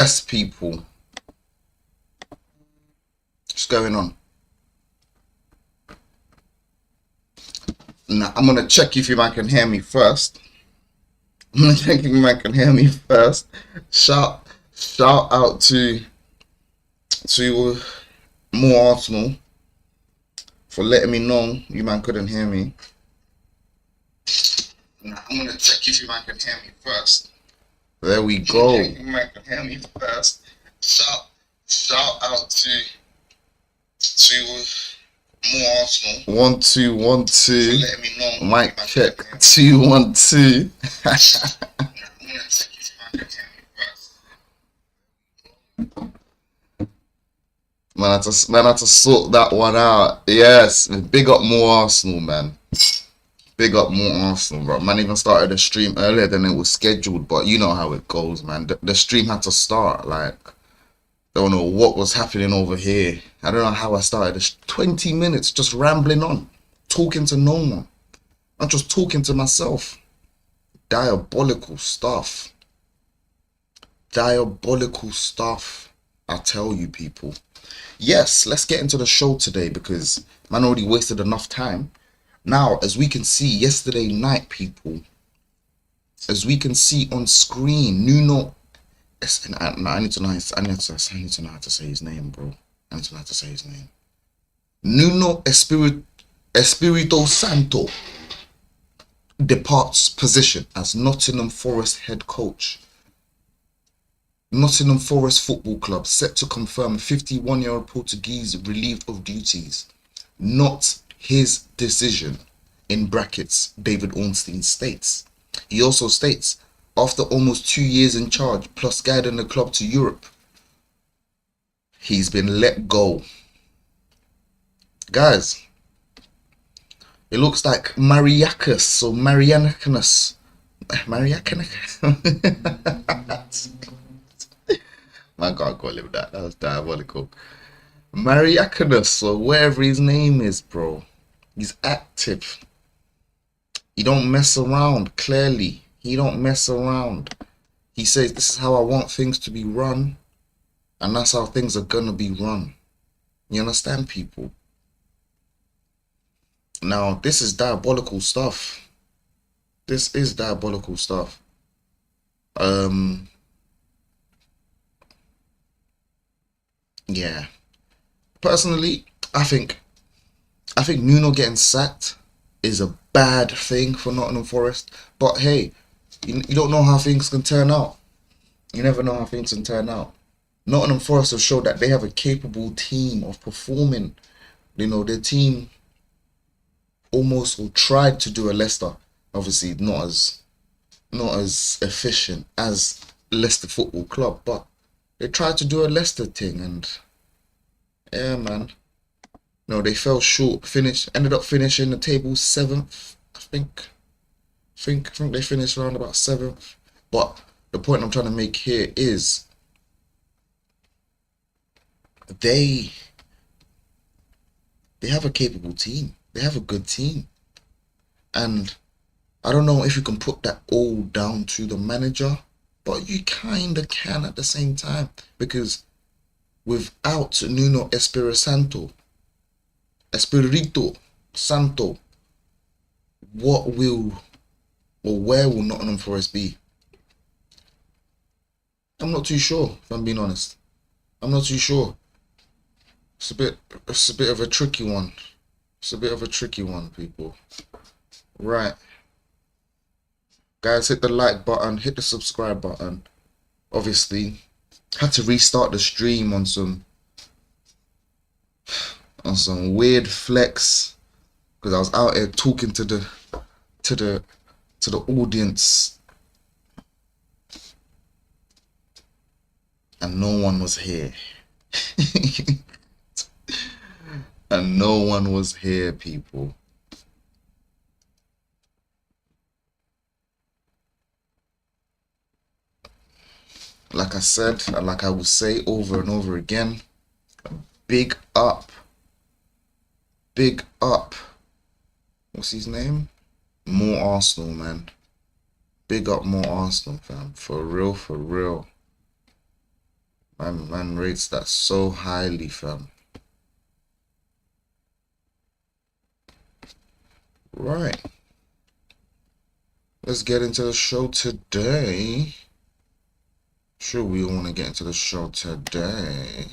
Yes, people. What's going on? Now, I'm gonna check if you man can hear me first. I'm gonna check if you man can hear me first. Shout, shout out to more Arsenal for letting me know you man couldn't hear me. Now, I'm gonna check if you man can hear me first. There we go. Check if you man can hear me first. Shout out to more Arsenal. 1 2 1 2. Let me know. Mic check. 2 1 2. Man, I had to sort that one out. Yes, big up more Arsenal, man. Big up more Arsenal, bro. Man even started the stream earlier than it was scheduled, but you know how it goes, man. The stream had to start. Like, don't know what was happening over here. I don't know how I started. It's 20 minutes just rambling on, talking to no one. I'm just talking to myself. Diabolical stuff. Diabolical stuff. I tell you, people. Yes, let's get into the show today because man already wasted enough time. Now, as we can see yesterday night, people, as we can see on screen, Nuno. I need to know how to say his name, bro. I need to know how to say his name. Nuno Espirito Santo departs position as Nottingham Forest head coach. Nottingham Forest Football Club set to confirm 51-year-old Portuguese relieved of duties. Not his decision, in brackets, David Ornstein states. He also states, after almost 2 years in charge, plus guiding the club to Europe, he's been let go. Guys, it looks like Mariacus or Marianacanus. My God, can't live with that. That was diabolical. Mariacus or whatever his name is, bro. He's active. He don't mess around, clearly. He don't mess around. He says, this is how I want things to be run. And that's how things are gonna be run. You understand, people? Now, this is diabolical stuff. This is diabolical stuff. Yeah. Personally, I think Nuno getting sacked is a bad thing for Nottingham Forest. But hey, you don't know how things can turn out. You never know how things can turn out. Nottingham Forest have showed that they have a capable team of performing. You know, their team almost tried to do a Leicester. Obviously, not as efficient as Leicester Football Club, but they tried to do a Leicester thing, and yeah, man. No, they fell short. Ended up finishing the table 7th, I think. I think they finished around about 7th. But the point I'm trying to make here is they have a capable team. They have a good team. And I don't know if you can put that all down to the manager, but you kind of can at the same time. Because without Nuno Espirito Santo, what will or where will Nottingham Forest be? I'm not too sure, if I'm being honest. I'm not too sure. It's a bit of a tricky one. It's a bit of a tricky one, people. Right. Guys, hit the like button, hit the subscribe button. Obviously, had to restart the stream on some weird flex because I was out here talking to the audience and no one was here. And no one was here, people. Like I said, and like I will say over and over again, big up. Big up. What's his name? More Arsenal, man. Big up more Arsenal, fam. For real, for real. Man rates that so highly, fam. Right. Let's get into the show today. Sure, we want to get into the show today.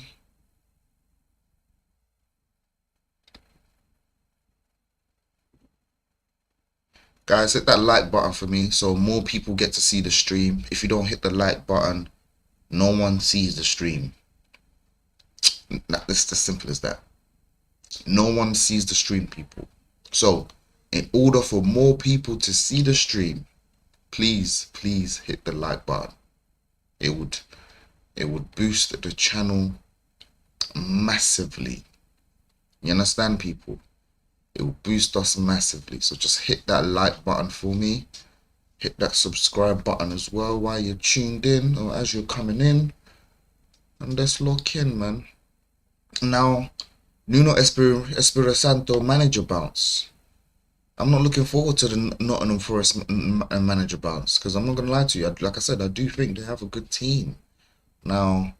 Guys, hit that like button for me so more people get to see the stream. If you don't hit the like button, no one sees the stream. It's as simple as that. No one sees the stream, people. So, in order for more people to see the stream, please hit the like button. It would boost the channel massively. You understand, people? It will boost us massively. So just hit that like button for me. Hit that subscribe button as well while you're tuned in or as you're coming in. And let's lock in, man. Now, Nuno Espirito Santo manager bounce. I'm not looking forward to the Nottingham Forest manager bounce because I'm not going to lie to you. Like I said, I do think they have a good team. Now,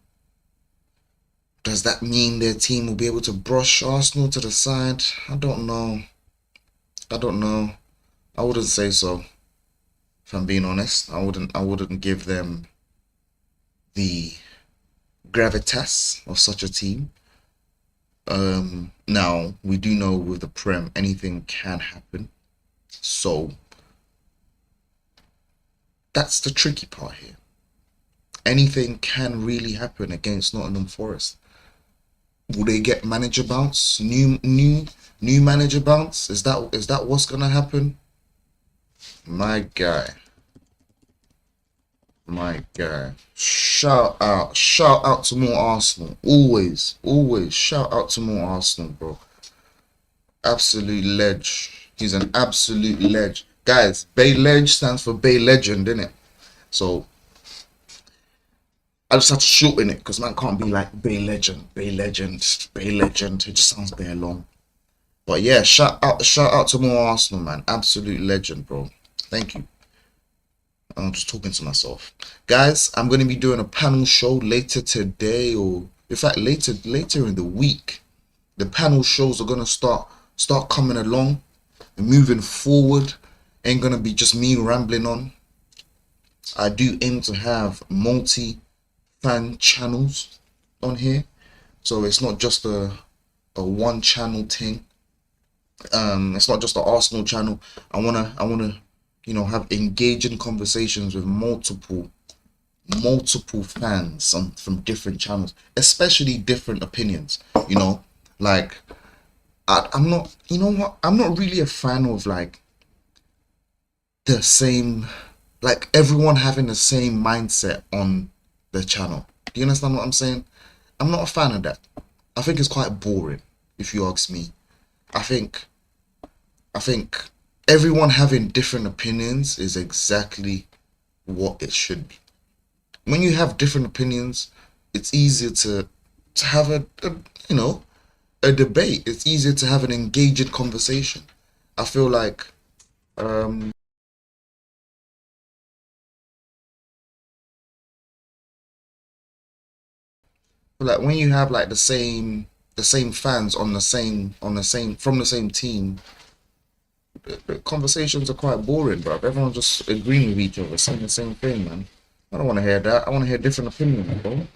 does that mean their team will be able to brush Arsenal to the side? I don't know. I wouldn't say so. If I'm being honest, I wouldn't give them the gravitas of such a team. Now we do know with the Prem anything can happen. So that's the tricky part here. Anything can really happen against Nottingham Forest. Will they get manager bounce? New manager bounce? Is that what's gonna happen? My guy. Shout out to more Arsenal. Always shout out to more Arsenal, bro. Absolute ledge. He's an absolute ledge. Guys, Bay Ledge stands for Bay Legend, innit? So I just have to shorten it because man can't be like Bay Legend. It just sounds bare long. But yeah, shout out to more Arsenal, man. Absolute legend, bro. Thank you. I'm just talking to myself. Guys, I'm going to be doing a panel show later today, or in fact later in the week. The panel shows are going to start coming along and moving forward. Ain't going to be just me rambling on. I do aim to have multi-fan channels on here. So it's not just a one channel thing. It's not just the Arsenal channel. I wanna have engaging conversations with multiple fans from different channels, especially different opinions. Like I'm not. You know what? I'm not really a fan of like the same, like everyone having the same mindset on the channel. Do you understand what I'm saying? I'm not a fan of that. I think it's quite boring, if you ask me. I think everyone having different opinions is exactly what it should be. When you have different opinions, it's easier to have a debate. It's easier to have an engaging conversation. I feel like when you have like the same fans on the same from the same team, the conversations are quite boring, bro. Everyone's just agreeing with each other, saying the same thing, man. I don't want to hear that. I want to hear different opinions, bro. I want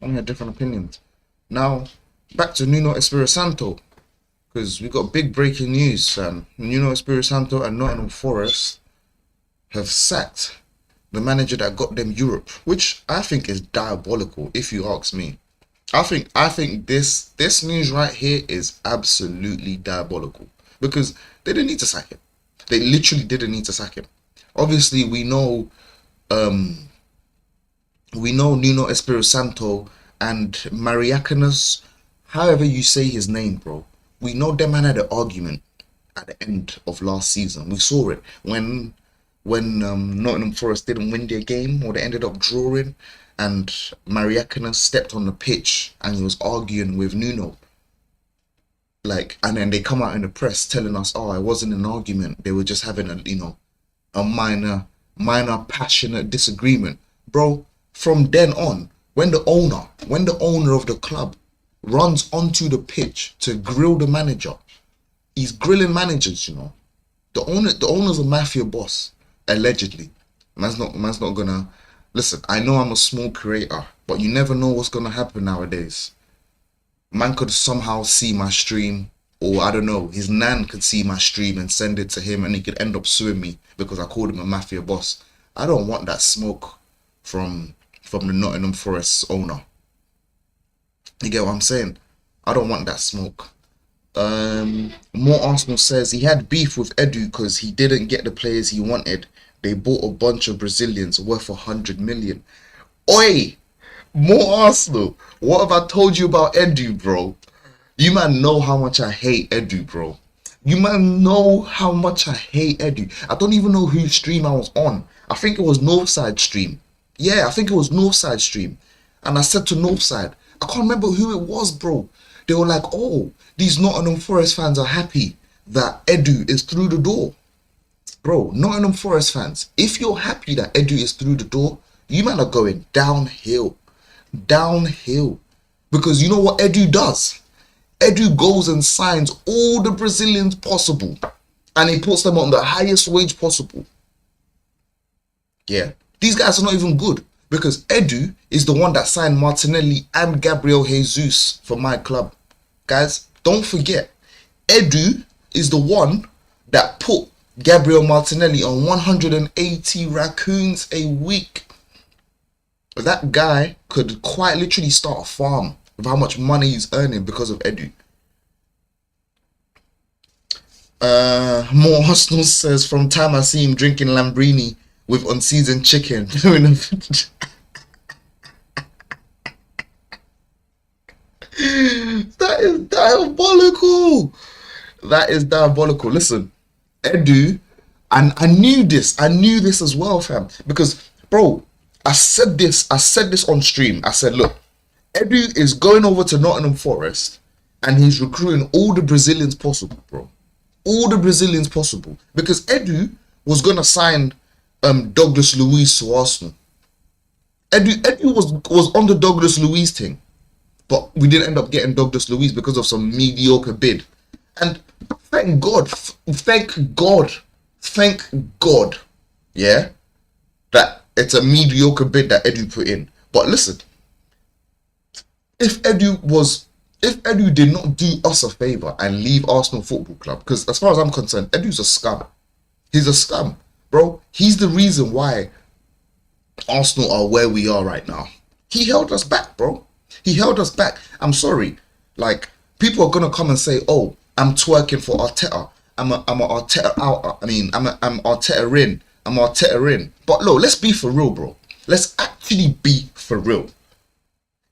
to hear different opinions. Now, back to Nuno Espirito Santo, because we got big breaking news, fam. Nuno Espirito Santo and Nottingham Forest have sacked the manager that got them Europe, which I think is diabolical, if you ask me. I think this news right here is absolutely diabolical because they didn't need to sack him. They literally didn't need to sack him. Obviously, we know Nuno Espirito Santo and Mariacanas, however you say his name, bro. We know them man had an argument at the end of last season. We saw it when Nottingham Forest didn't win their game, or they ended up drawing, and Mariacanas stepped on the pitch and he was arguing with Nuno. And then they come out in the press telling us, oh, it wasn't an argument. They were just having a minor passionate disagreement. Bro, from then on, when the owner when the owner of the club runs onto the pitch to grill the manager, he's grilling managers, you know. The owner's a mafia boss, allegedly. Man's not gonna listen. I know I'm a small creator, but you never know what's gonna happen nowadays. Man could somehow see my stream, or I don't know, his nan could see my stream and send it to him, and he could end up suing me because I called him a mafia boss. I don't want that smoke from the Nottingham Forest owner. You get what I'm saying? I don't want that smoke. More Arsenal says he had beef with Edu because he didn't get the players he wanted. They bought a bunch of Brazilians worth 100 million. Oi! More Arsenal. What have I told you about Edu, bro? You man know how much I hate Edu, bro. You man know how much I hate Edu. I don't even know whose stream I was on. I think it was Northside stream. Yeah, I think it was Northside stream. And I said to Northside, I can't remember who it was, bro. They were like, oh, these Nottingham Forest fans are happy that Edu is through the door. Bro, Nottingham Forest fans, if you're happy that Edu is through the door, you man are going downhill. Downhill. Because you know what Edu does? Edu goes and signs all the Brazilians possible. And he puts them on the highest wage possible. Yeah. These guys are not even good. Because Edu is the one that signed Martinelli and Gabriel Jesus for my club. Guys, don't forget, Edu is the one that put Gabriel Martinelli on 180 raccoons a week. That guy could quite literally start a farm with how much money he's earning because of Edu. More Arsenal says, from time I see him drinking Lambrini with unseasoned chicken. That is diabolical. That is diabolical. Listen, Edu, and I knew this as well, fam. Because, bro, I said this on stream. I said, look, Edu is going over to Nottingham Forest and he's recruiting all the Brazilians possible, bro. All the Brazilians possible. Because Edu was gonna sign Douglas Luiz to Arsenal. Edu was on the Douglas Luiz thing. But we didn't end up getting Douglas Luiz because of some mediocre bid. And thank God, yeah, that it's a mediocre bid that Edu put in. But listen, if Edu did not do us a favour and leave Arsenal Football Club, because as far as I'm concerned, Edu's a scum. He's a scum, bro. He's the reason why Arsenal are where we are right now. He held us back, bro. He held us back. I'm sorry. Like, people are gonna come and say, "Oh, I'm twerking for Arteta. I'm Arteta out. I'm Arteta in. I'm Arteta in." But look, let's be for real, bro. Let's actually be for real.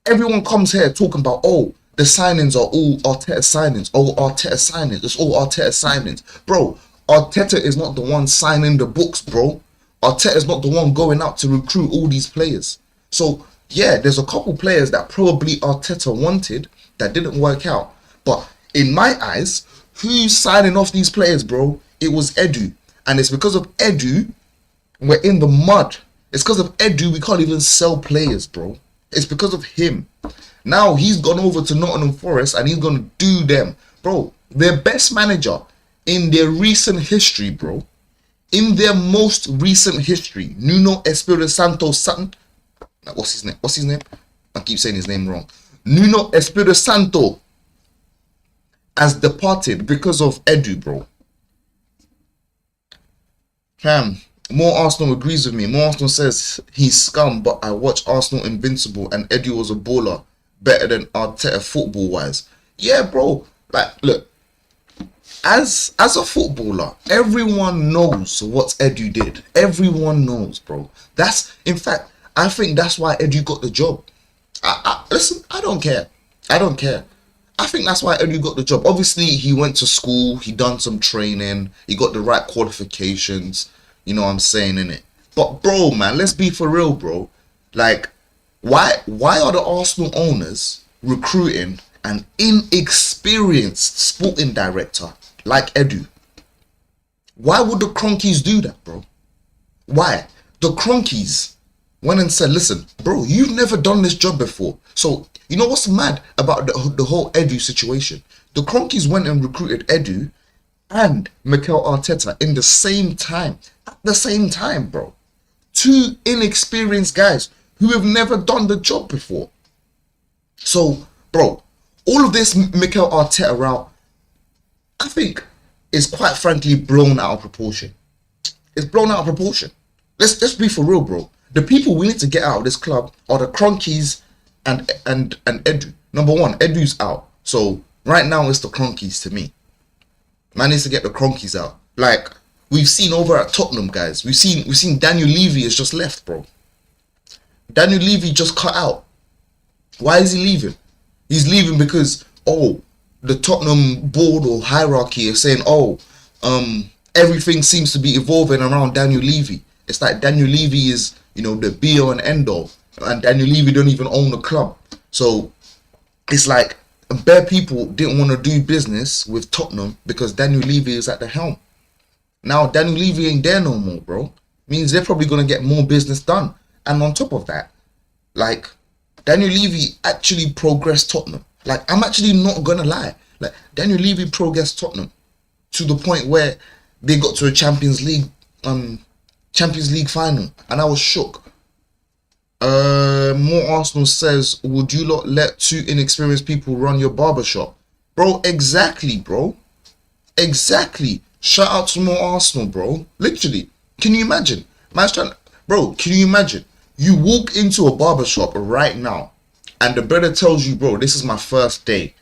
Everyone comes here talking about, oh, the signings are all Arteta signings. Oh, Arteta signings. It's all Arteta signings, bro. Arteta is not the one signing the books, bro. Arteta is not the one going out to recruit all these players. So yeah, there's a couple players that probably Arteta wanted that didn't work out. But in my eyes, who's signing off these players, bro? It was Edu. And it's because of Edu, we're in the mud. It's because of Edu, we can't even sell players, bro. It's because of him. Now he's gone over to Nottingham Forest and he's going to do them. Bro, their best manager in their recent history, bro. In their most recent history, Nuno Espirito Santo what's his name? I keep saying his name wrong. Nuno Espirito Santo has departed because of Edu, bro. Fam, more Arsenal agrees with me. More Arsenal says he's scum, but I watch Arsenal Invincible and Edu was a baller, better than Arteta football wise. Yeah, bro. Like, look, as a footballer, everyone knows what Edu did. Everyone knows, bro. In fact, I think that's why Edu got the job. Listen, I don't care. I think that's why Edu got the job. Obviously, he went to school, he done some training, he got the right qualifications. You know what I'm saying, innit? But bro, man, let's be for real, bro. Like, why are the Arsenal owners recruiting an inexperienced sporting director like Edu? Why would the Cronkies do that, bro? Why? The Cronkies went and said, listen, bro, you've never done this job before. So, you know what's mad about the whole Edu situation? The Cronkies went and recruited Edu and Mikel Arteta in the same time. At the same time, bro. Two inexperienced guys who have never done the job before. So, bro, all of this Mikel Arteta route, I think, is quite frankly blown out of proportion. It's blown out of proportion. Let's be for real, bro. The people we need to get out of this club are the Cronkies and Edu. Number one, Edu's out. So right now it's the Cronkies to me. Man needs to get the Cronkies out. Like we've seen over at Tottenham, guys. We've seen Daniel Levy has just left, bro. Daniel Levy just cut out. Why is he leaving? He's leaving because the Tottenham board or hierarchy is saying everything seems to be evolving around Daniel Levy. It's like Daniel Levy is, the be-all and end-all. And Daniel Levy don't even own the club. So it's like bare people didn't want to do business with Tottenham because Daniel Levy is at the helm. Now Daniel Levy ain't there no more, bro. Means they're probably going to get more business done. And on top of that, like, Daniel Levy actually progressed Tottenham. Like, I'm actually not going to lie. Like, Daniel Levy progressed Tottenham to the point where they got to a Champions League final. And I was shook. More Arsenal says, would you not let two inexperienced people run your barbershop? Bro, exactly, bro. Exactly. Shout out to more Arsenal, bro. Literally. Can you imagine? Bro, can you imagine? You walk into a barbershop right now and the brother tells you, bro, this is my first day.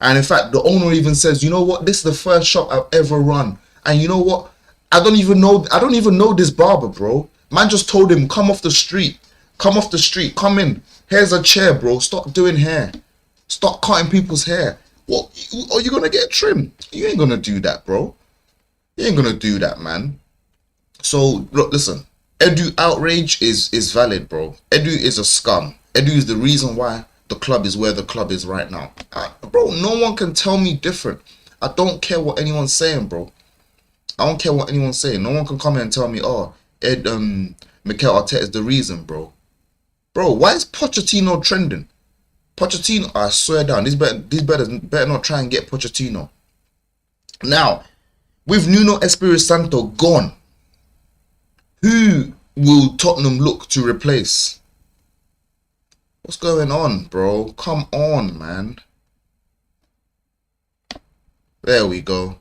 And in fact, the owner even says, you know what? This is the first shop I've ever run. And you know what? I don't even know this barber, bro. Man just told him, come off the street. Come off the street. Come in. Here's a chair, bro. Stop doing hair. Stop cutting people's hair. What? Are you going to get trimmed? You ain't going to do that, bro. You ain't going to do that, man. So, look, listen. Edu outrage is valid, bro. Edu is a scum. Edu is the reason why the club is where the club is right now. Bro, no one can tell me different. I don't care what anyone's saying, bro. I don't care what anyone's saying. No one can come here and tell me, Mikel Arteta is the reason, bro. Bro, why is Pochettino trending? Pochettino, I swear down, these better not try and get Pochettino. Now, with Nuno Espirito Santo gone, who will Tottenham look to replace? What's going on, bro? Come on, man. There we go.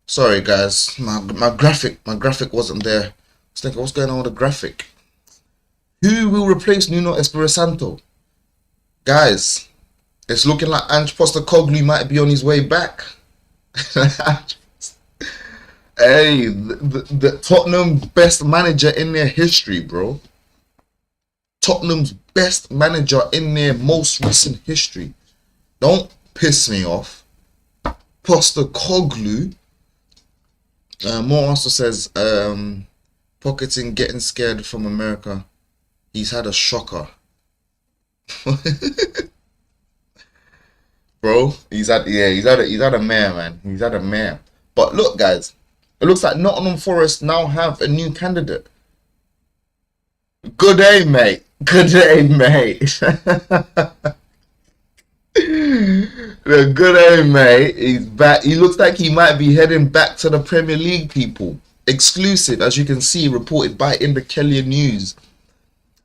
Sorry, guys. My graphic wasn't there. I was thinking, what's going on with the graphic? Who will replace Nuno Espirito Santo? Guys, it's looking like Ange Postecoglou might be on his way back. Hey, the Tottenham best manager in their history, bro. Tottenham's best manager in their most recent history. Don't piss me off. Postecoglou. More also says, pocketing getting scared from America. He's had a shocker. Bro, he's had a mare, man. He's had a mare. But look, guys. It looks like Nottingham Forest now have a new candidate. Good day, mate. Good day, mate. The good day, mate. He's back. He looks like he might be heading back to the Premier League, people. Exclusive, as you can see, reported by In the Kelly News.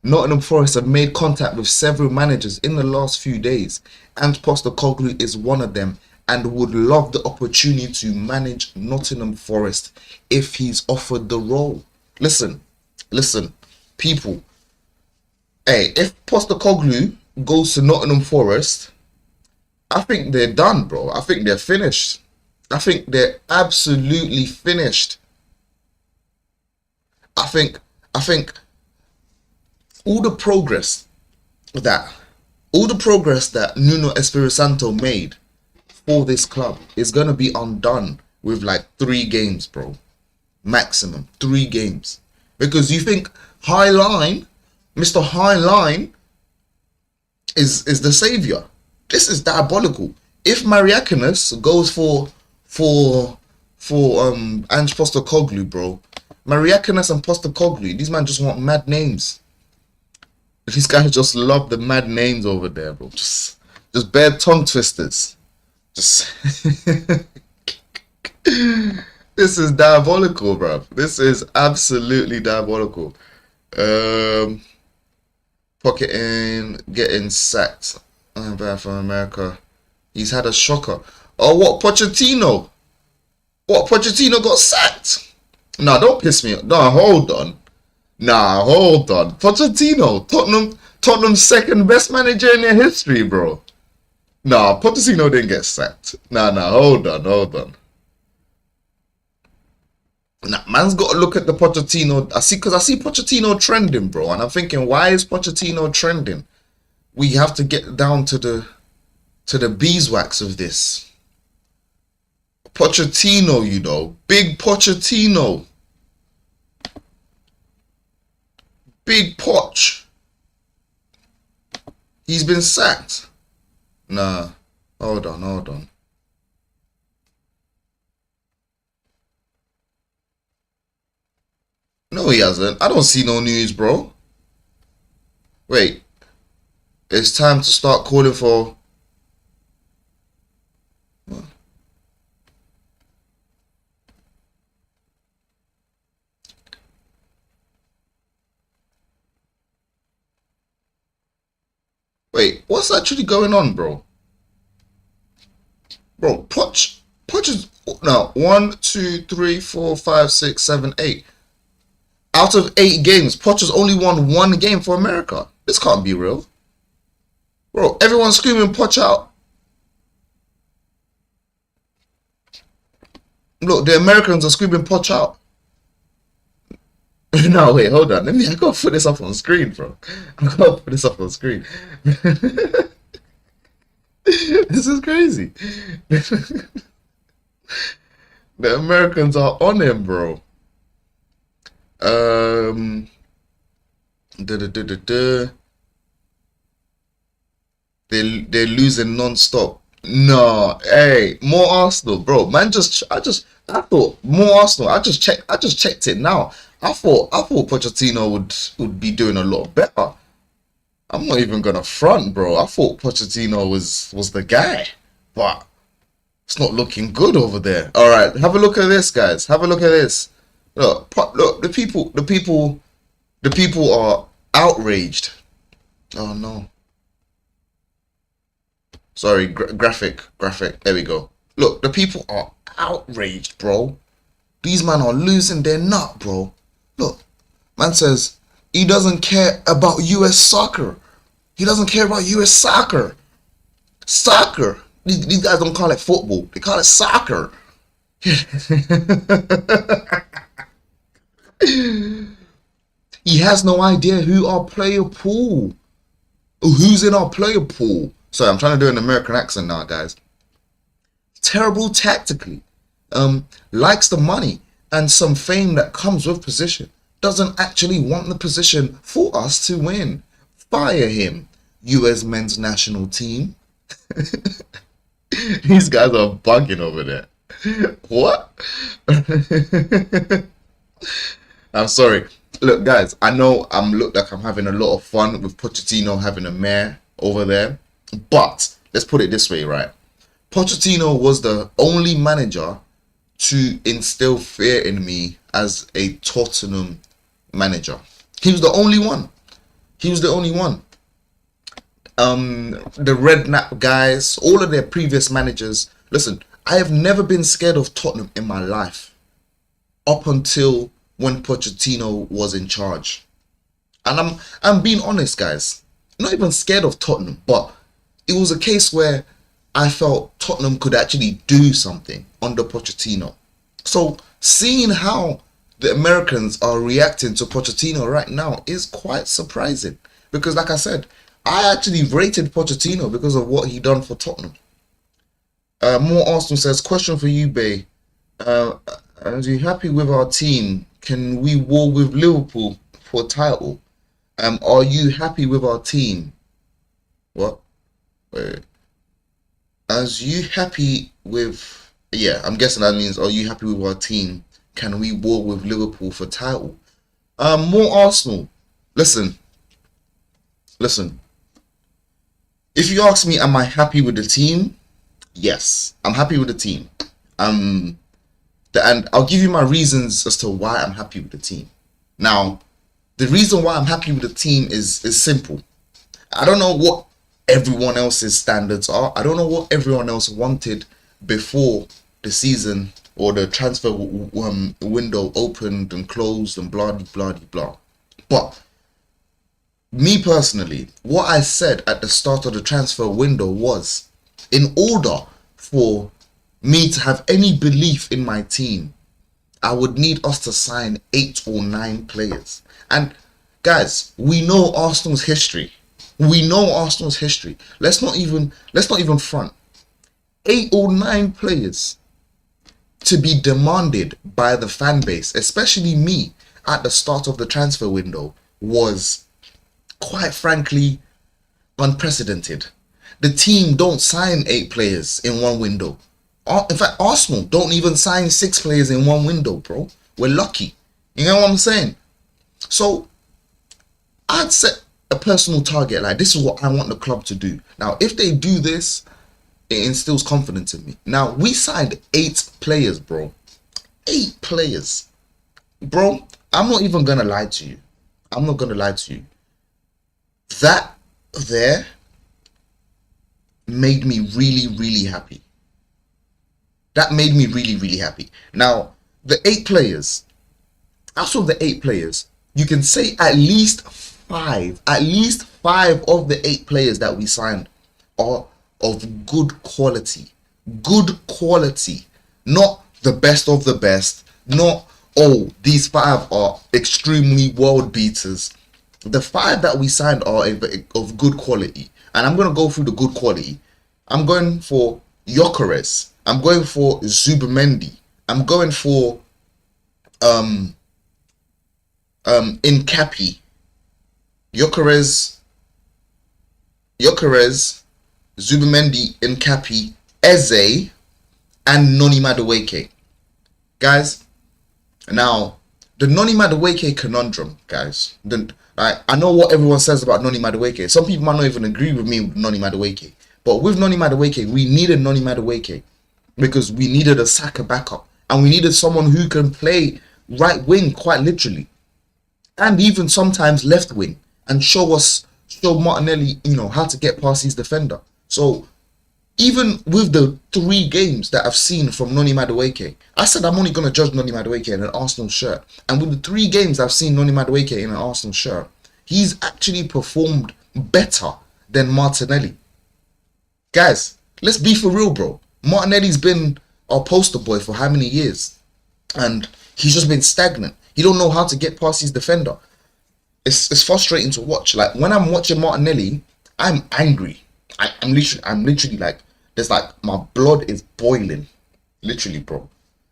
Nottingham Forest have made contact with several managers in the last few days. And Postecoglou is one of them, and would love the opportunity to manage Nottingham Forest if he's offered the role. Listen, people. Hey, if Postecoglou goes to Nottingham Forest, I think they're done, bro. I think they're finished. I think they're absolutely finished. I think all the progress that Nuno Espirito Santo made for this club is going to be undone with like 3 games, bro. Maximum 3 games. Because you think Mr. High Line is the savior. This is diabolical. If Mariakinis goes for Ange Postecoglou, bro, Mariakinis and Postecoglou, these men just want mad names. These guys just love the mad names over there, bro. Just bare tongue twisters. Just this is diabolical, bro. This is absolutely diabolical. Um, Pocketing, getting sacked. I'm bad for America. He's had a shocker. Oh, what Pochettino? What Pochettino got sacked? Nah, don't piss me off. Nah, hold on. Nah, hold on. Pochettino, Tottenham's second best manager in their history, bro. Nah, Pochettino didn't get sacked. Nah, hold on. Nah, man's got to look at the Pochettino. Because I see Pochettino trending, bro, and I'm thinking, why is Pochettino trending? We have to get down to the beeswax of this. Pochettino, you know, big Pochettino, big Poch. He's been sacked. Nah, hold on. No, he hasn't. I don't see no news, bro. Wait, it's time to start calling for. Wait, what's actually going on, bro? Bro, Poch is now 1, 2, 3, 4, 5, 6, 7, 8. Out of 8 games, Poch has only won 1 game for America. This can't be real. Bro, everyone's screaming Poch out. Look, the Americans are screaming Poch out. No, wait, hold on. I gotta put this up on screen, bro. I gotta put this up on screen. This is crazy. The Americans are on him, bro. Da, da, da, da, da. They're losing non-stop. No, hey, more Arsenal, bro. Man, I thought more Arsenal. I just checked it now. I thought Pochettino would be doing a lot better. I'm not even gonna front, bro. I thought Pochettino was the guy, but it's not looking good over there. All right, have a look at this, guys. Have a look at this. Look, the people are outraged. Oh no. Sorry, graphic. There we go. Look, the people are outraged, bro. These men are losing their nut, bro. Look, man says he doesn't care about US soccer. He doesn't care about US soccer. Soccer. These guys don't call it football. They call it soccer. He has no idea who our player pool. Who's in our player pool. Sorry, I'm trying to do an American accent now, guys. Terrible tactically. Likes the money and some fame that comes with position. Doesn't actually want the position for us to win. Fire him, US men's national team. These guys are bugging over there. What? I'm sorry. Look, guys, I know look like I'm having a lot of fun with Pochettino having a mare over there. But let's put it this way, right? Pochettino was the only manager to instill fear in me as a Tottenham manager. He was the only one. The Redknapp guys, all of their previous managers. Listen, I have never been scared of Tottenham in my life up until when Pochettino was in charge. And I'm being honest, guys. I'm not even scared of Tottenham, but it was a case where I felt Tottenham could actually do something under Pochettino. So seeing how the Americans are reacting to Pochettino right now is quite surprising. Because like I said, I actually rated Pochettino because of what he done for Tottenham. More Arsenal says, question for you, Bay. Are you happy with our team? Can we war with Liverpool for a title? Are you happy with our team? What? Wait. As you happy with... Yeah, I'm guessing that means, are you happy with our team? Can we war with Liverpool for title? More Arsenal. Listen, listen, if you ask me, am I happy with the team? Yes, I'm happy with the team. Um, and I'll give you my reasons as to why I'm happy with the team. Now, the reason why I'm happy with the team is simple. I don't know what everyone else's standards are. I don't know what everyone else wanted before the season or the transfer window opened and closed and blah blah blah blah. But me personally, what I said at the start of the transfer window was, in order for me to have any belief in my team, I would need us to sign 8 or 9 players. And guys, we know Arsenal's history. We know Arsenal's history. Let's not even front. 8 or 9 players to be demanded by the fan base, especially me, at the start of the transfer window, was quite frankly unprecedented. The team don't sign 8 players in one window. In fact, Arsenal don't even sign 6 players in one window, bro. We're lucky. You know what I'm saying? So I'd set a personal target, like this is what I want the club to do. Now, if they do this, it instills confidence in me. Now, we signed 8 players, bro. 8 players. Bro, I'm not even gonna lie to you. I'm not gonna lie to you. That there made me really, really happy. That made me really, really happy. Now, the 8 players, out of the 8 players, you can say at least 5 of the 8 players that we signed are of good quality. Good quality. Not the best of the best. Not, oh, these 5 are extremely world beaters. The 5 that we signed are of good quality. And I'm going to go through the good quality. I'm going for Gyökeres. I'm going for Zubimendi. I'm going for Incapi. Gyökeres, Zubimendi, Incapi, Eze, and Noni Madueke. Guys, now, the Noni Madueke conundrum, guys. I know what everyone says about Noni Madueke. Some people might not even agree with me with Noni Madueke. But with Noni Madueke, we needed Noni Madueke because we needed a Saka backup. And we needed someone who can play right wing, quite literally. And even sometimes left wing. And show Martinelli, how to get past his defender. So, even with the 3 games that I've seen from Noni Madueke, I said I'm only going to judge Noni Madueke in an Arsenal shirt. And with the 3 games I've seen Noni Madueke in an Arsenal shirt, he's actually performed better than Martinelli. Guys, let's be for real, bro. Martinelli's been our poster boy for how many years? And he's just been stagnant. He don't know how to get past his defender. It's frustrating to watch. Like, when I'm watching Martinelli, I'm angry. I'm literally like, there's like, my blood is boiling. Literally, bro.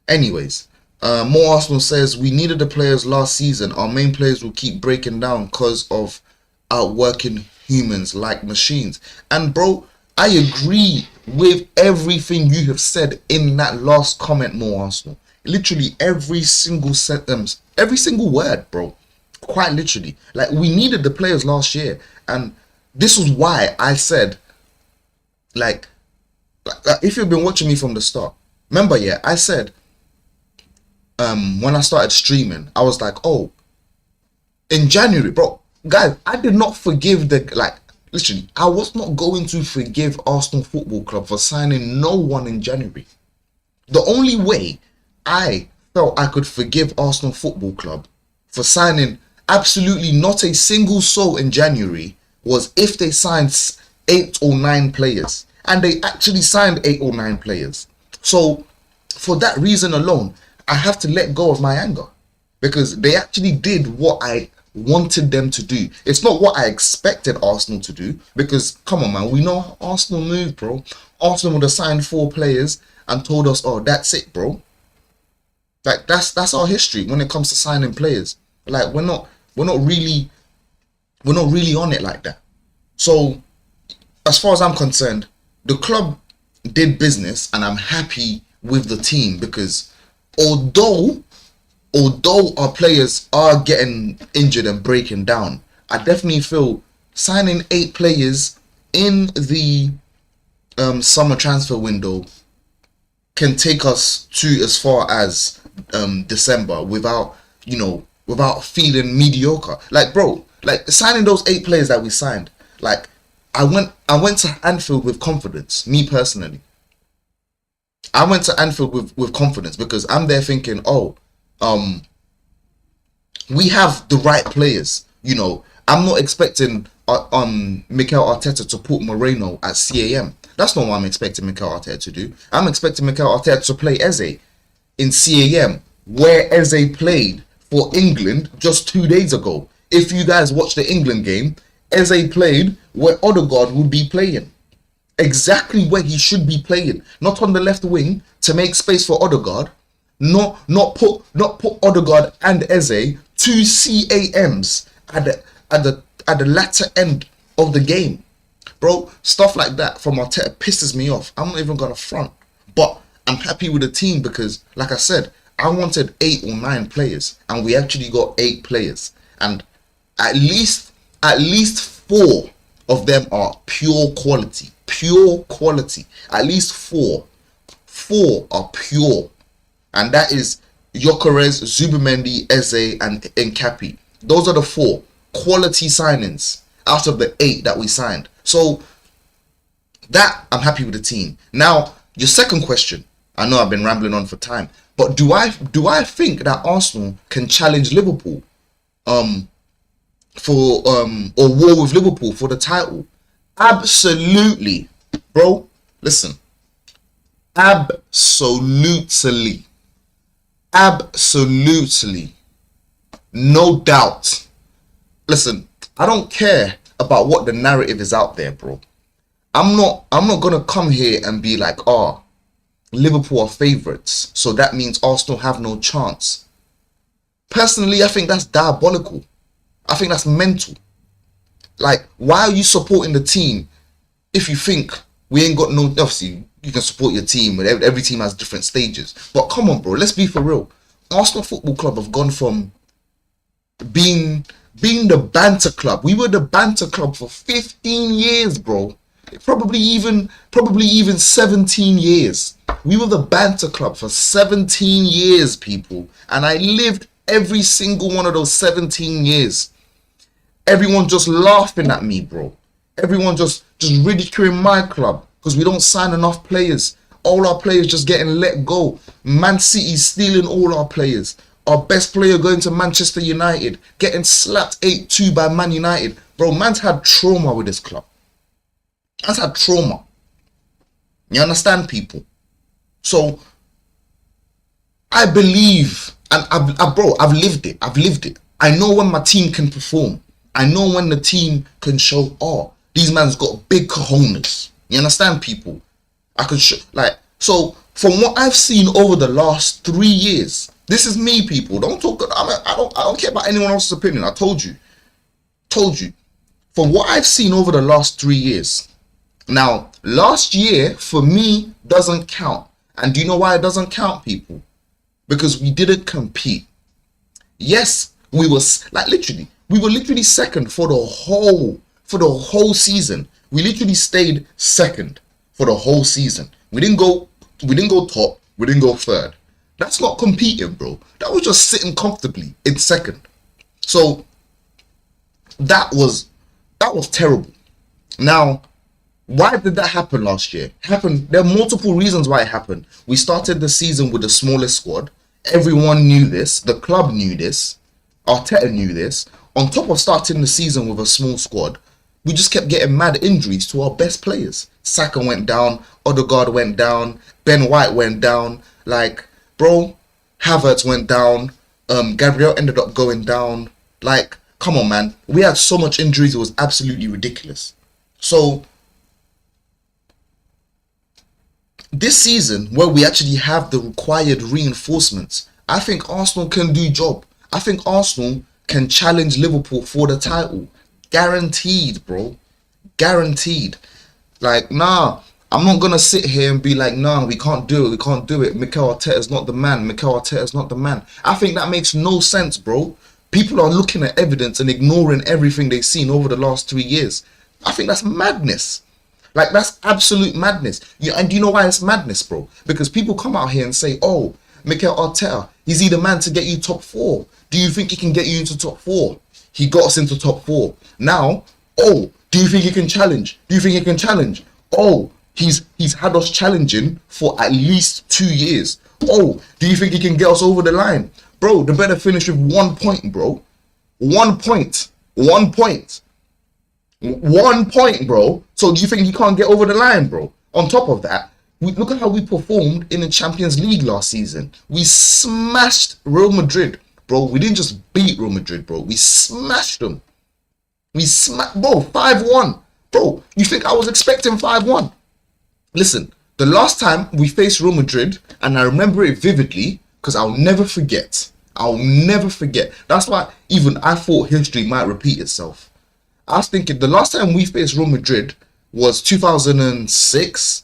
Anyways, more Arsenal says, we needed the players last season. Our main players will keep breaking down because of outworking humans like machines. And bro, I agree with everything you have said in that last comment, more Arsenal. Literally every single sentence, every single word, bro. Quite literally. Like, we needed the players last year. And this was why I said, like if you've been watching me from the start, remember, yeah, I said, when I started streaming, I was like, oh, in January, bro, guys, I did not forgive literally, I was not going to forgive Arsenal Football Club for signing no one in January. The only way I felt I could forgive Arsenal Football Club for signing absolutely not a single soul in January was if they signed 8 or 9 players. And they actually signed 8 or 9 players. So, for that reason alone, I have to let go of my anger. Because they actually did what I wanted them to do. It's not what I expected Arsenal to do. Because, come on, man, we know how Arsenal move, bro. Arsenal would have signed 4 players and told us, oh, that's it, bro. Like, that's our history when it comes to signing players. Like, we're not really on it like that. So, as far as I'm concerned, the club did business, and I'm happy with the team because although our players are getting injured and breaking down, I definitely feel signing 8 players in the summer transfer window can take us to as far as December without feeling mediocre. Like, bro, like signing those 8 players that we signed, like I went to Anfield with confidence. Me personally, I went to Anfield with confidence because I'm there thinking, oh, we have the right players. I'm not expecting Mikel Arteta to put Moreno at CAM. That's not what I'm expecting Mikel Arteta to do. I'm expecting Mikel Arteta to play Eze in CAM, where Eze played for England just 2 days ago. If you guys watch the England game, Eze played where Odegaard would be playing. Exactly where he should be playing. Not on the left wing to make space for Odegaard. Not put Odegaard and Eze, 2 CAMs at the latter end of the game. Bro, stuff like that from Arteta pisses me off. I'm not even gonna front. But I'm happy with the team because, like I said, I wanted 8 or 9 players, and we actually got 8 players. And at least 4 of them are pure quality. Pure quality. At least 4. 4 are pure. And that is Gyökeres, Zubimendi, Eze, and Nkappi. Those are the 4 quality signings out of the 8 that we signed. So that, I'm happy with the team. Now, your second question. I know I've been rambling on for time, but do I think that Arsenal can challenge Liverpool or war with Liverpool for the title? Absolutely, bro. Listen, absolutely, no doubt. Listen, I don't care about what the narrative is out there, bro. I'm not gonna come here and be like, oh, Liverpool are favourites, so that means Arsenal have no chance. Personally, I think that's diabolical. I think that's mental. Like, why are you supporting the team if you think we ain't got no... Obviously, you can support your team, but every team has different stages. But come on, bro, let's be for real. Arsenal Football Club have gone from being the banter club. We were the banter club for 15 years, bro. Probably even 17 years. We were the banter club for 17 years, people. And I lived every single one of those 17 years. Everyone just laughing at me, bro. Everyone just ridiculing my club because we don't sign enough players. All our players just getting let go. Man City stealing all our players. Our best player going to Manchester United, getting slapped 8-2 by Man United. Bro, man's had trauma with this club. Man's had trauma. You understand, people? So, I believe, and I've lived it. I know when my team can perform. I know when the team can show, oh, these man's got big cojones. You understand, people? I could show, so from what I've seen over the last 3 years, this is me, people. Don't talk. I don't care about anyone else's opinion. I told you. From what I've seen over the last 3 years. Now, last year for me doesn't count. And do you know why it doesn't count, people? Because we didn't compete. Yes, we were literally second for the whole season. We literally stayed second for the whole season. We didn't go top. We didn't go third. That's not competing, bro. That was just sitting comfortably in second. So that was terrible. Now, why did that happen last year? There are multiple reasons why it happened. We started the season with the smallest squad. Everyone knew this. The club knew this. Arteta knew this. On top of starting the season with a small squad, we just kept getting mad injuries to our best players. Saka went down. Odegaard went down. Ben White went down. Bro, Havertz went down. Gabriel ended up going down. Come on, man. We had so much injuries, it was absolutely ridiculous. So, this season, where we actually have the required reinforcements, I think Arsenal can do job. I think Arsenal can challenge Liverpool for the title. Guaranteed, bro. Guaranteed. Nah, I'm not going to sit here and be like, nah, we can't do it. Mikel Arteta is not the man. I think that makes no sense, bro. People are looking at evidence and ignoring everything they've seen over the last 3 years. I think that's madness. Like, that's absolute madness. And do you know why it's madness, bro? Because people come out here and say, oh, Mikel Arteta, is he the man to get you top 4? Do you think he can get you into top 4? He got us into top 4. Now, oh, do you think he can challenge? Do you think he can challenge? Oh, he's had us challenging for at least 2 years. Oh, do you think he can get us over the line? Bro, they better finish with 1 point, bro. 1 point. 1 point. 1 point, bro. So do you think he can't get over the line, bro? On top of that, look at how we performed in the Champions League last season. We smashed Real Madrid, bro. We didn't just beat Real Madrid, bro. We smashed them. We smashed, bro, 5-1. Bro, you think I was expecting 5-1? Listen, the last time we faced Real Madrid, and I remember it vividly, because I'll never forget. I'll never forget. That's why even I thought history might repeat itself. I was thinking the last time we faced Real Madrid was 2006,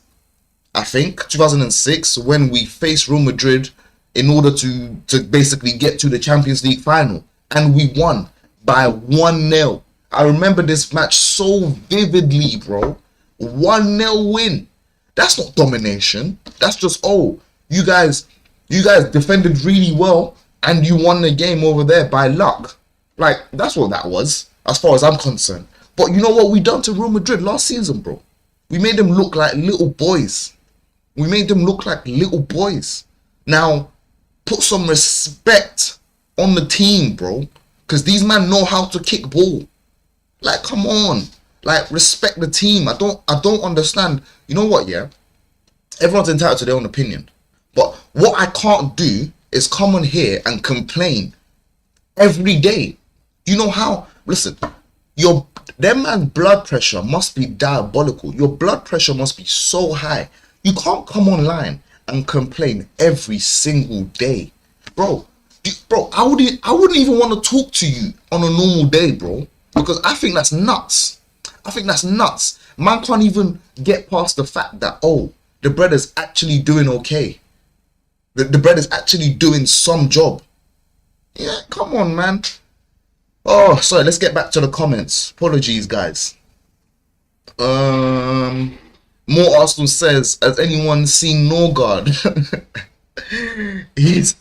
I think. 2006, when we faced Real Madrid in order to basically get to the Champions League final. And we won by 1-0. I remember this match so vividly, bro. 1-0 win. That's not domination. That's just, oh, you guys defended really well and you won the game over there by luck. Like, that's what that was, as far as I'm concerned. But you know what we done to Real Madrid last season, bro? We made them look like little boys. We made them look like little boys. Now, put some respect on the team, bro. Because these men know how to kick ball. Like, come on. Like, respect the team. I don't understand. You know what, yeah? Everyone's entitled to their own opinion. But what I can't do is come on here and complain every day. You know how? Listen, that man's blood pressure must be diabolical. Your blood pressure must be so high. You can't come online and complain every single day. Bro, I wouldn't even want to talk to you on a normal day, bro. Because I think that's nuts. I think that's nuts. Man can't even get past the fact that, oh, the brother's actually doing okay. The brother's actually doing some job. Yeah, come on, man. Oh, sorry, let's get back to the comments. Apologies, guys. More Arsenal says, has anyone seen Norgard? He's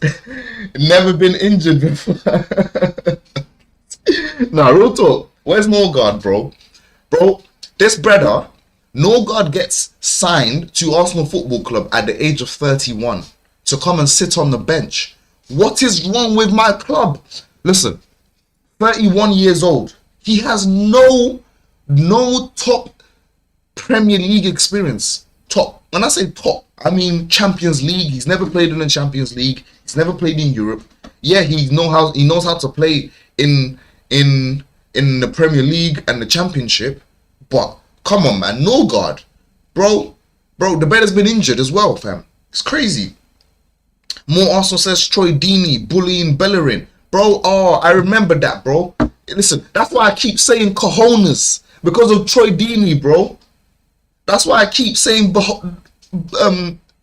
never been injured before. Nah, real talk. Where's Norgard, bro? Bro, this brother, Norgard gets signed to Arsenal Football Club at the age of 31 to come and sit on the bench. What is wrong with my club? Listen, 31 years old. He has no top Premier League experience. Top. When I say top, I mean Champions League. He's never played in the Champions League. He's never played in Europe. Yeah, he knows how to play in the Premier League and the Championship. But come on, man, Norgard, bro, the brother's been injured as well, fam. It's crazy. More Arsenal says Troy Deeney bullying Bellerin. Bro, oh, I remember that, bro. Listen, that's why I keep saying cojones. Because of Troy Deeney, bro. That's why I keep saying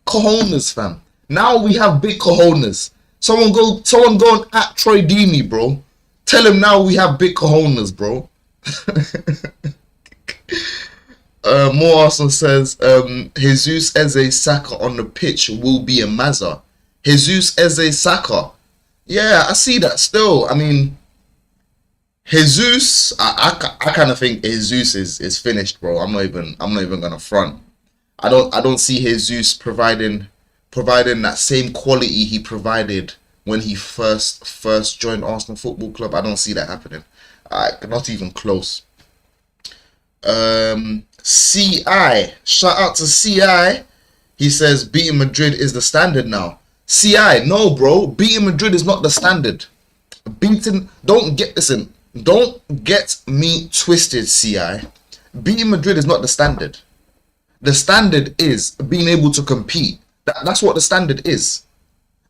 cojones, fam. Now we have big cojones. Someone go and at Troy Deeney, bro. Tell him now we have big cojones, bro. More Arsenal says Jesus Eze Saka on the pitch will be a Mazza. Jesus Eze Saka. Yeah, I see that still. I mean, Jesus, I kind of think Jesus is finished, bro. I'm not even gonna front. I don't see Jesus providing that same quality he provided when he first joined Arsenal Football Club. I don't see that happening. Not even close. CI, shout out to CI. He says beating Madrid is the standard now. CI, no, bro. Beating Madrid is not the standard. Don't get me twisted, CI. Beating Madrid is not the standard. The standard is being able to compete. That's what the standard is.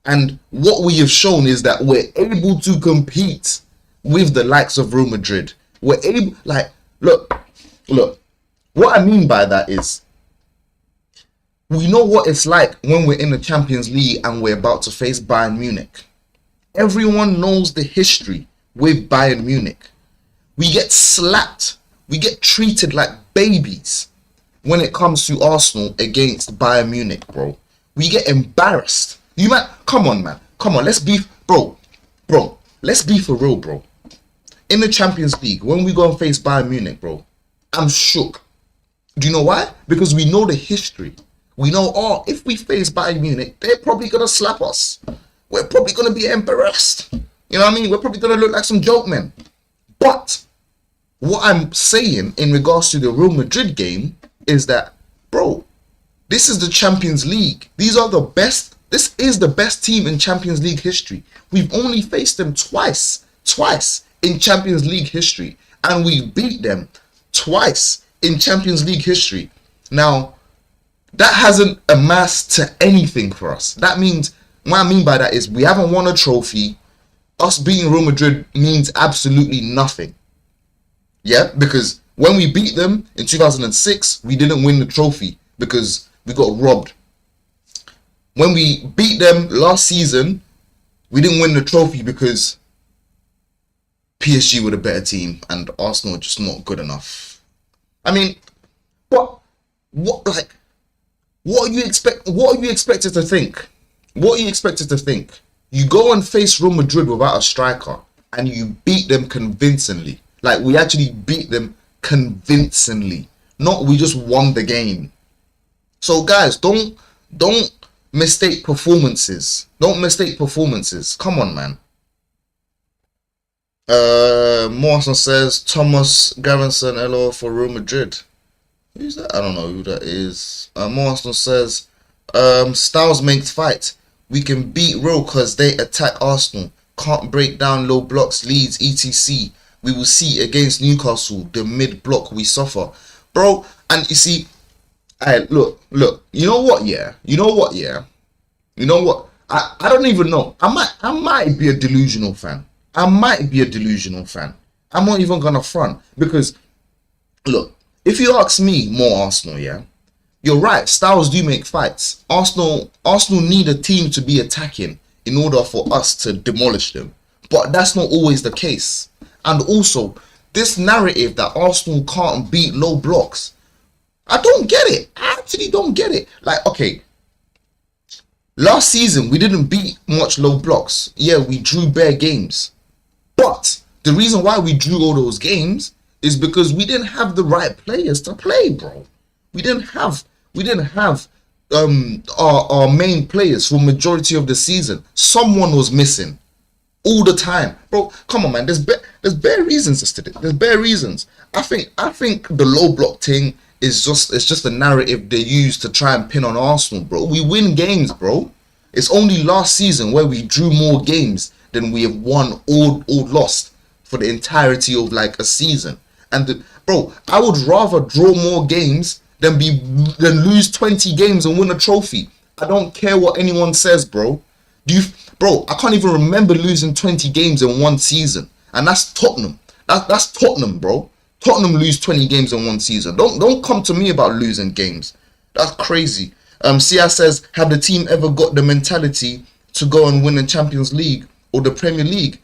And what we have shown is that we're able to compete with the likes of Real Madrid. We're able, like, look. What I mean by that is, we know what it's like when we're in the Champions League and we're about to face Bayern Munich. Everyone knows the history with Bayern Munich. We get slapped. We get treated like babies when it comes to Arsenal against Bayern Munich, bro. We get embarrassed. You man, come on, man. Come on, let's be, bro. Let's be for real, bro. In the Champions League, when we go and face Bayern Munich, bro, I'm shook. Do you know why? Because we know the history. We know, if we face Bayern Munich, they're probably going to slap us. We're probably going to be embarrassed. You know what I mean? We're probably going to look like some joke men. But what I'm saying in regards to the Real Madrid game is that, bro, this is the Champions League. These are the best. This is the best team in Champions League history. We've only faced them twice in Champions League history. And we beat them twice in Champions League history. Now, that hasn't amassed to anything for us. That means, what I mean by that is we haven't won a trophy. Us beating Real Madrid means absolutely nothing. Yeah, because when we beat them in 2006, we didn't win the trophy because we got robbed. When we beat them last season, we didn't win the trophy because PSG were the better team and Arsenal are just not good enough. I mean, what are you expected to think? What are you expected to think? You go and face Real Madrid without a striker and you beat them convincingly. Like, we actually beat them convincingly. Not we just won the game. So guys, don't mistake performances. Don't mistake performances. Come on, man. Morrison says Thomas Garrison LO for Real Madrid. Who's that? I don't know who that is. Morrison says Styles makes fight. We can beat Real because they attack Arsenal. Can't break down low blocks, leads, etc. We will see against Newcastle, the mid-block we suffer. Bro, and you see, look, you know what, yeah? I don't even know. I might be a delusional fan. I'm not even gonna front. Because, look, if you ask me, more Arsenal, yeah? You're right, Styles do make fights. Arsenal need a team to be attacking in order for us to demolish them. But that's not always the case. And also, this narrative that Arsenal can't beat low blocks, I don't get it. I actually don't get it. Like, okay, last season, we didn't beat much low blocks. Yeah, we drew bare games. But the reason why we drew all those games is because we didn't have the right players to play, bro. We didn't have our main players for majority of the season. Someone was missing all the time, bro. Come on, man. There's bare reasons as to this. There's bare reasons. I think the low block thing is just a narrative they use to try and pin on Arsenal, bro. We win games, bro. It's only last season where we drew more games than we have won or lost for the entirety of like a season. And bro, I would rather draw more games than lose 20 games and win a trophy. I don't care what anyone says, bro. Bro, I can't even remember losing 20 games in one season. And that's Tottenham. That's Tottenham, bro. Tottenham lose 20 games in one season. Don't come to me about losing games. That's crazy. Sia says, have the team ever got the mentality to go and win the Champions League or the Premier League?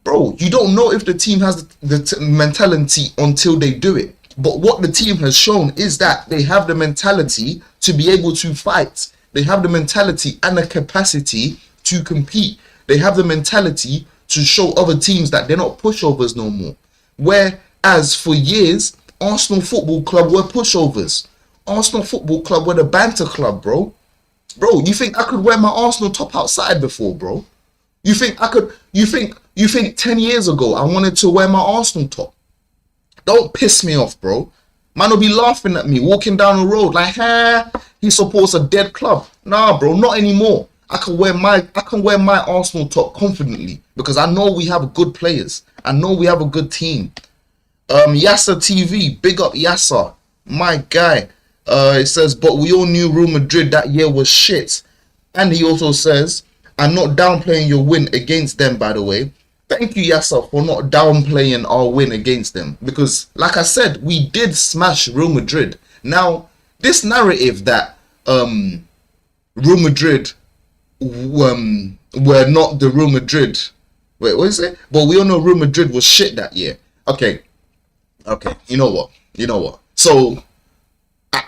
Bro, you don't know if the team has the mentality until they do it. But what the team has shown is that they have the mentality to be able to fight. They have the mentality and the capacity to compete. They have the mentality to show other teams that they're not pushovers no more. Whereas for years, Arsenal Football Club were pushovers. Arsenal Football Club were the banter club, bro. Bro, you think I could wear my Arsenal top outside before, bro? You think 10 years ago I wanted to wear my Arsenal top? Don't piss me off, bro. Man will be laughing at me walking down the road like, he supports a dead club. Nah, bro, not anymore. I can wear my Arsenal top confidently because I know we have good players. I know we have a good team. Yasser TV, big up Yasser, my guy. It says, but we all knew Real Madrid that year was shit. And he also says, I'm not downplaying your win against them, by the way. Thank you, Yasser, for not downplaying our win against them. Because, like I said, we did smash Real Madrid. Now, this narrative that Real Madrid were not the Real Madrid Wait, what is it? But we all know Real Madrid was shit that year. Okay. Okay. You know what? You know what? So, I,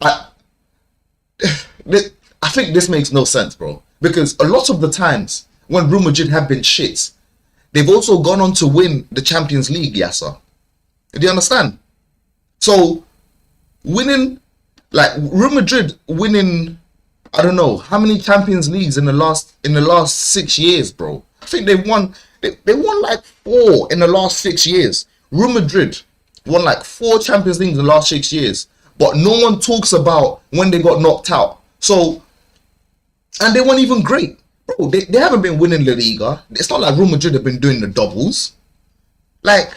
I think this makes no sense, bro. Because a lot of the times when Real Madrid have been shit, they've also gone on to win the Champions League, Yasser. Do you understand? So, winning, like Real Madrid winning, I don't know how many Champions Leagues in the last 6 years, bro. I think they won like 4 in the last 6 years. Real Madrid won like 4 Champions Leagues in the last 6 years, but no one talks about when they got knocked out. So, and they weren't even great, bro. They haven't been winning La Liga. It's not like Real Madrid have been doing the doubles. Like,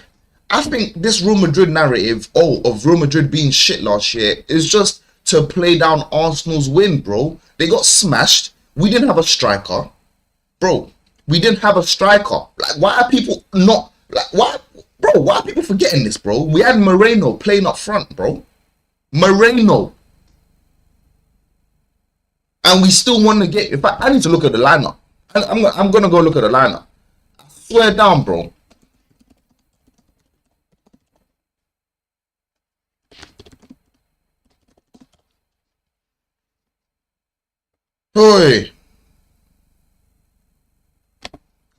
I think this Real Madrid narrative, of Real Madrid being shit last year, is just to play down Arsenal's win, bro. They got smashed. We didn't have a striker, bro. We didn't have a striker. Like, why are people not like why, bro? Why are people forgetting this, bro? We had Moreno playing up front, bro. Moreno, and we still want to get. In fact, I need to look at the lineup. I'm gonna go look at the lineup. I swear down, bro. Hey,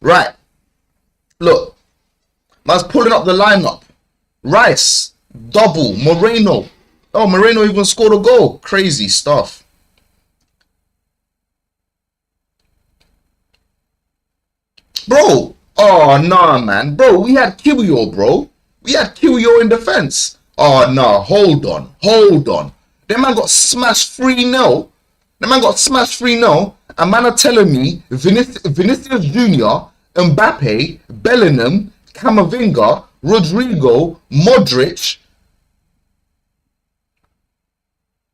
right. Look, man's pulling up the lineup. Rice, double, Moreno. Oh, Moreno even scored a goal. Crazy stuff. Bro, oh, nah, man. Bro, we had Kiwior, bro. We had Kiwior in defense. Oh, nah, hold on. Hold on. That man got smashed 3-0. The man got smashed 3-0, and man are telling me Vinicius Jr., Mbappe, Bellingham, Camavinga, Rodrigo, Modric,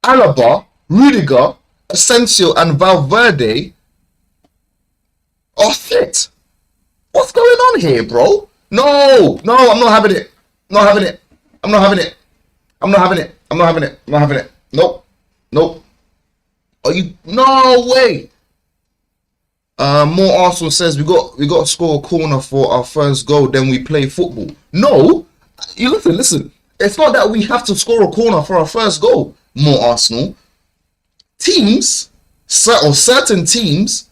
Alaba, Rudiger, Asensio, and Valverde are fit. What's going on here, bro? No, I'm not having it. I'm not having it. I'm not having it. I'm not having it. I'm not having it. I'm not having it. Nope. Are you? No way. More Arsenal says we got to score a corner for our first goal, then we play football. No, you listen. It's not that we have to score a corner for our first goal. More Arsenal teams, certain teams,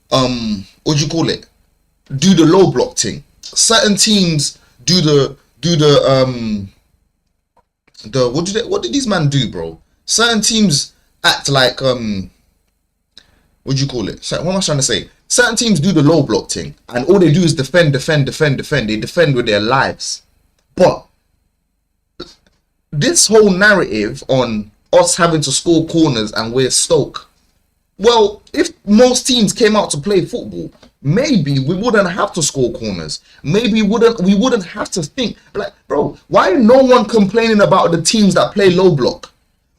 what do you call it? Do the low block thing. Certain teams do the what did these men do, bro? Certain teams act like what do you call it? What am I trying to say? Certain teams do the low block thing, and all they do is defend. They defend with their lives. But this whole narrative on us having to score corners and we're Stoke. Well, if most teams came out to play football, maybe we wouldn't have to score corners. Maybe we wouldn't have to think. Like, bro, why no one complaining about the teams that play low block?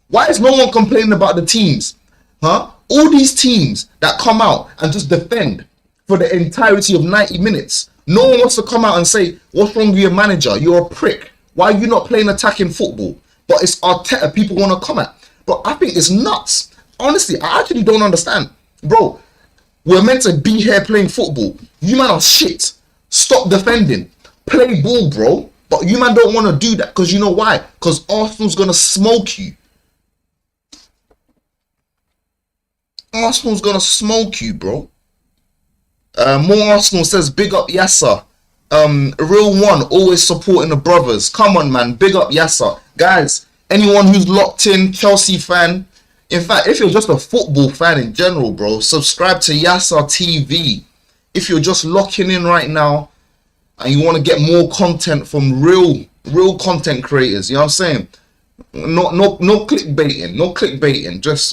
Why is no one complaining about the teams? Huh? All these teams that come out and just defend for the entirety of 90 minutes. No one wants to come out and say, what's wrong with your manager? You're a prick. Why are you not playing attacking football? But it's Arteta people want to come at. But I think it's nuts. Honestly, I actually don't understand. Bro, we're meant to be here playing football. You man are shit. Stop defending. Play ball, bro. But you man don't want to do that because you know why? Because Arsenal's going to smoke you. Arsenal's going to smoke you, bro. More Arsenal says, big up Yasser. Real one, always supporting the brothers. Come on, man. Big up Yasser. Guys, anyone who's locked in, Chelsea fan. In fact, if you're just a football fan in general, bro, subscribe to Yasser TV. If you're just locking in right now and you want to get more content from real content creators, you know what I'm saying? No clickbaiting.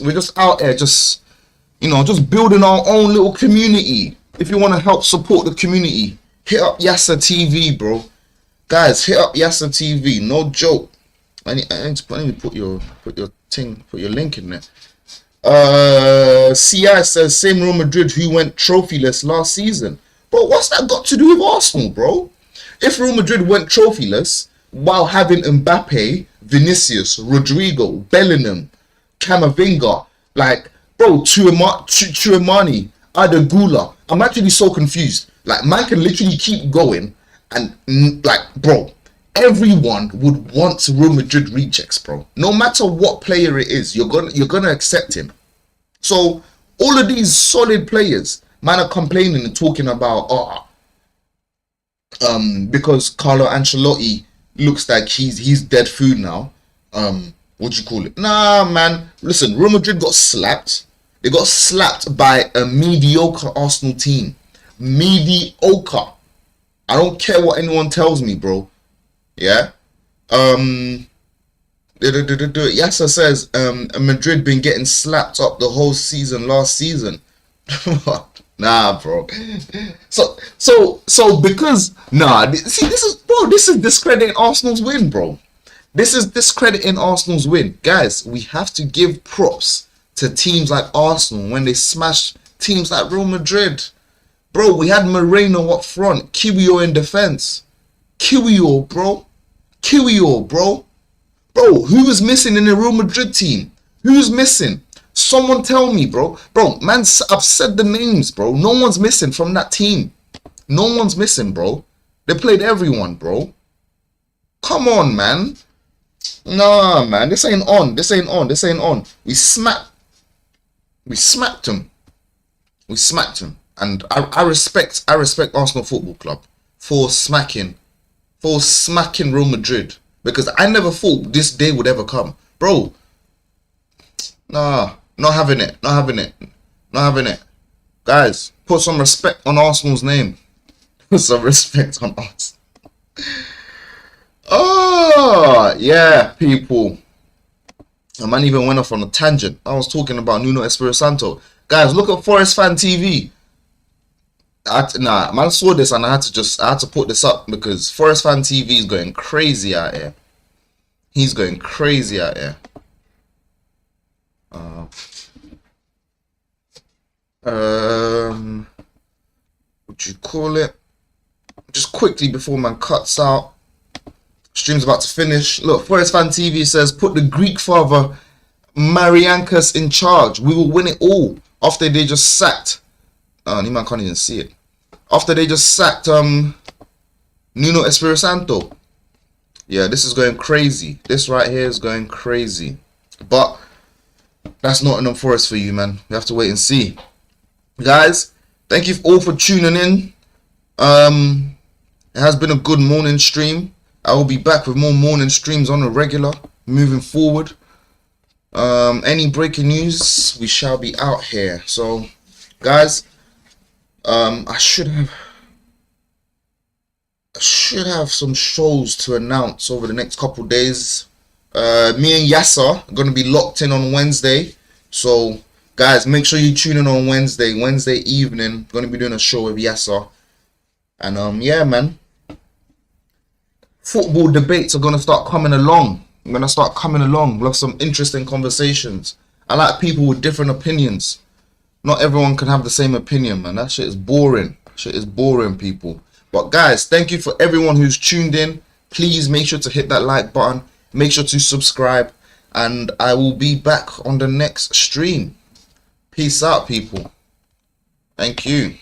We're just out there, just building our own little community. If you want to help support the community, hit up Yasser TV, bro. Guys, hit up Yasser TV. No joke. I need to put your link in there. CI says same Real Madrid who went trophyless last season. Bro, what's that got to do with Arsenal, bro? If Real Madrid went trophyless while having Mbappe, Vinicius, Rodrigo, Bellingham, Camavinga, like, bro, Chouamani, Adagula, I'm actually so confused. Like, man can literally keep going, and like, bro, everyone would want Real Madrid rejects, bro. No matter what player it is, you're gonna accept him. So all of these solid players, man, are complaining and talking about, because Carlo Ancelotti looks like he's dead food now. What do you call it? Nah, man. Listen, Real Madrid got slapped. They got slapped by a mediocre Arsenal team. Mediocre. I don't care what anyone tells me, bro. Yeah. Yasser says, Madrid been getting slapped up the whole season last season. Nah, bro. So because see, this is discrediting Arsenal's win, bro. This is discrediting Arsenal's win. Guys, we have to give props to teams like Arsenal when they smash teams like Real Madrid. Bro, we had Moreno up front, Kiwior in defense. Kiwior, bro. Kiwior, bro. Bro, who was missing in the Real Madrid team? Who's missing? Someone tell me, bro. Bro, man, I've said the names, bro. No one's missing from that team. No one's missing, bro. They played everyone, bro. Come on, man. Nah, man. This ain't on. This ain't on. This ain't on. We smacked him. We smacked him. And I respect Arsenal Football Club for smacking Real Madrid. Because I never thought this day would ever come. Bro. Nah. Not having it. Not having it. Not having it. Guys, put some respect on Arsenal's name. Put some respect on us. Oh, yeah, people. A man even went off on a tangent. I was talking about Nuno Espirito Santo. Guys, look at Forest Fan TV. Man saw this and I had to put this up because Forest Fan TV is going crazy out here. He's going crazy out here. What you call it? Just quickly before man cuts out. Stream's about to finish. Look, Forest Fan TV says, put the Greek father Mariankas in charge. We will win it all. After they just sacked. Nima can't even see it. After they just sacked Nuno Espirito Santo. Yeah, this is going crazy. This right here is going crazy. But that's Nottingham Forest for you, man. We have to wait and see. Guys, thank you all for tuning in. It has been a good morning stream. I will be back with more morning streams on a regular moving forward. Any breaking news, we shall be out here. So, guys, I should have some shows to announce over the next couple days. Me and Yasser are going to be locked in on Wednesday. So, guys, make sure you tune in on Wednesday evening. Going to be doing a show with Yasser. And, yeah, man. Football debates are going to start coming along. I'm going to start coming along. We'll have some interesting conversations. I like people with different opinions. Not everyone can have the same opinion, man. That shit is boring. Shit is boring, people. But, guys, thank you for everyone who's tuned in. Please make sure to hit that like button. Make sure to subscribe. And I will be back on the next stream. Peace out, people. Thank you.